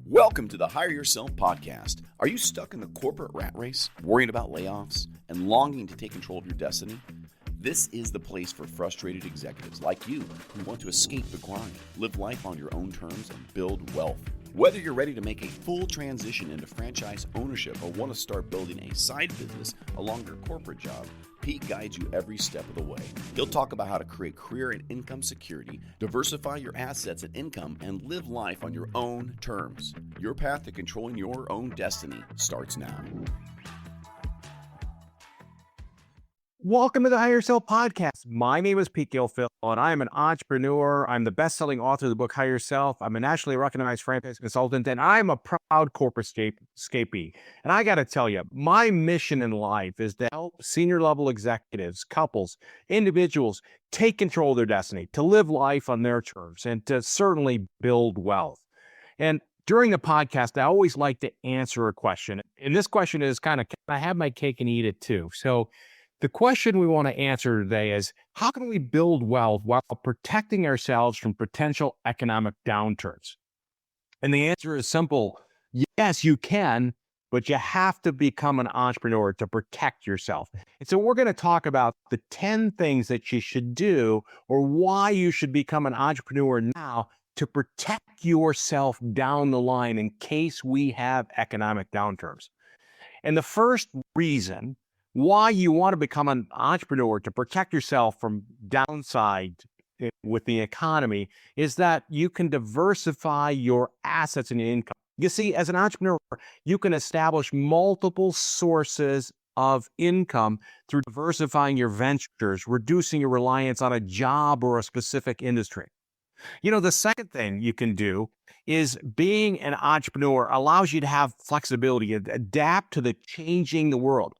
Welcome to the Hire Yourself podcast. Are you stuck in the corporate rat race, worrying about layoffs, and longing to take control of your destiny? This is the place for frustrated executives like you who want to escape the grind, live life on your own terms, and build wealth. Whether you're ready to make a full transition into franchise ownership or want to start building a side business along your corporate job, Pete guides you every step of the way. He'll talk about how to create career and income security, diversify your assets and income, and live life on your own terms. Your path to controlling your own destiny starts now. Welcome to the Hire Yourself podcast. My name is Pete Gilfillan, and I am an entrepreneur. I'm the best-selling author of the book Hire Yourself. I'm a nationally recognized franchise consultant, and I'm a proud corporate escapee. And I got to tell you, my mission in life is to help senior-level executives, couples, individuals take control of their destiny, to live life on their terms, and to certainly build wealth. And during the podcast, I always like to answer a question. And this question is kind of, can I have my cake and eat it too? So the question we want to answer today is, how can we build wealth while protecting ourselves from potential economic downturns? And the answer is simple. Yes, you can, but you have to become an entrepreneur to protect yourself. And so we're going to talk about the 10 things that you should do or why you should become an entrepreneur now to protect yourself down the line in case we have economic downturns. And the first reason why you want to become an entrepreneur to protect yourself from downside with the economy is that you can diversify your assets and your income. You see, as an entrepreneur, you can establish multiple sources of income through diversifying your ventures, reducing your reliance on a job or a specific industry. You know, the second thing you can do is being an entrepreneur allows you to have flexibility and adapt to the changing the world.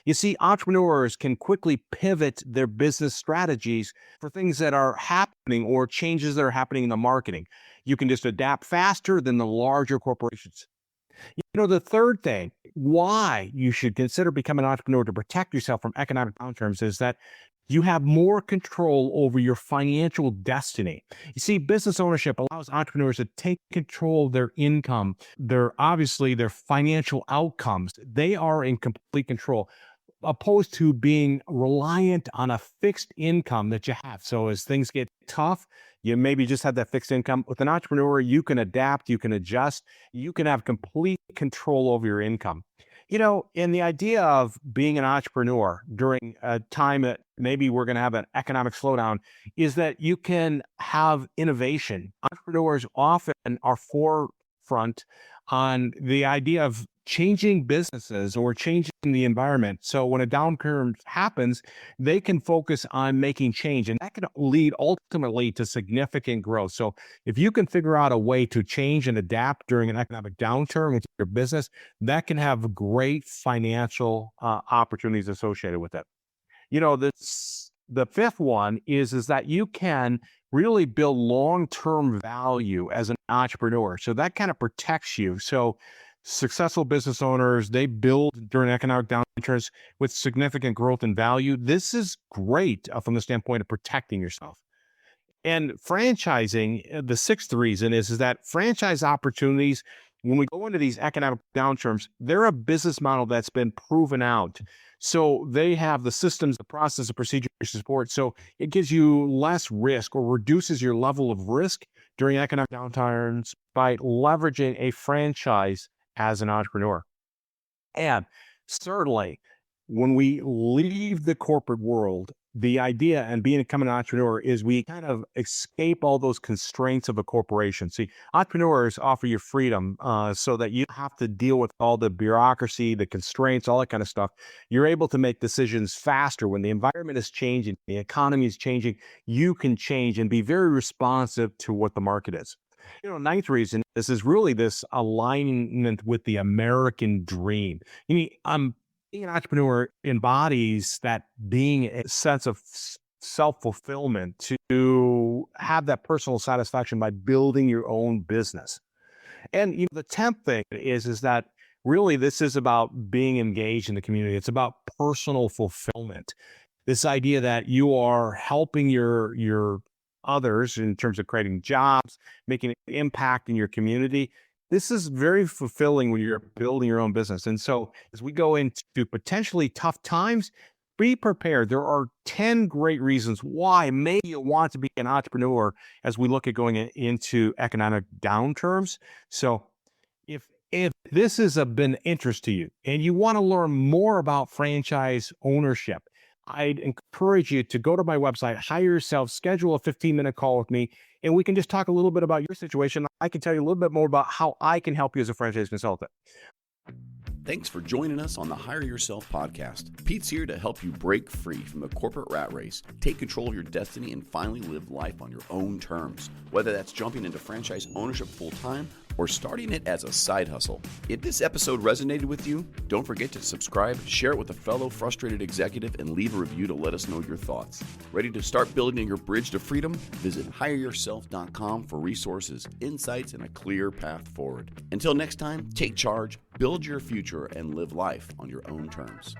You see, entrepreneurs can quickly pivot their business strategies for things that are happening or changes that are happening in the marketing. You can just adapt faster than the larger corporations. You know, the third thing, why you should consider becoming an entrepreneur to protect yourself from economic downturns is that you have more control over your financial destiny. You see, business ownership allows entrepreneurs to take control of their income, their financial outcomes. They are in complete control, opposed to being reliant on a fixed income that you have. So as things get tough, you maybe just have that fixed income. With an entrepreneur, you can adapt, you can adjust, you can have complete control over your income. You know, in the idea of being an entrepreneur during a time that maybe we're going to have an economic slowdown is that you can have innovation. Entrepreneurs often are forefront on the idea of changing businesses or changing the environment. So when a downturn happens, they can focus on making change, and that can lead ultimately to significant growth. So if you can figure out a way to change and adapt during an economic downturn with your business, that can have great financial opportunities associated with it. You know, the fifth one is that you can really build long-term value as an entrepreneur. So that kind of protects you. So successful business owners, they build during economic downturns with significant growth and value. This is great from the standpoint of protecting yourself. And franchising, the sixth reason is that franchise opportunities, when we go into these economic downturns, they're a business model that's been proven out. So they have the systems, the process, the procedure support. So it gives you less risk or reduces your level of risk during economic downturns by leveraging a franchise as an entrepreneur. And certainly, when we leave the corporate world, the idea and becoming an entrepreneur is we kind of escape all those constraints of a corporation. See, entrepreneurs offer you freedom so that you have to deal with all the bureaucracy, the constraints, all that kind of stuff. You're able to make decisions faster. When the environment is changing, the economy is changing, you can change and be very responsive to what the market is. You know, ninth reason, this is really this alignment with the American dream. Being an entrepreneur embodies that being a sense of self-fulfillment, to have that personal satisfaction by building your own business. And you know, the 10th thing is that really this is about being engaged in the community. It's about personal fulfillment. This idea that you are helping your others in terms of creating jobs, making an impact in your community. this is very fulfilling when you're building your own business. And so as we go into potentially tough times, be prepared. There are 10 great reasons why maybe you want to be an entrepreneur as we look at going into economic downturns. So if this has been interest to you and you want to learn more about franchise ownership, I'd encourage you to go to my website, hire yourself, schedule a 15-minute call with me, and we can just talk a little bit about your situation. I can tell you a little bit more about how I can help you as a franchise consultant. Thanks for joining us on the Hire Yourself podcast. Pete's here to help you break free from the corporate rat race, take control of your destiny, and finally live life on your own terms. Whether that's jumping into franchise ownership full-time or starting it as a side hustle. If this episode resonated with you, don't forget to subscribe, share it with a fellow frustrated executive, and leave a review to let us know your thoughts. Ready to start building your bridge to freedom? Visit hireyourself.com for resources, insights, and a clear path forward. Until next time, take charge, build your future, and live life on your own terms.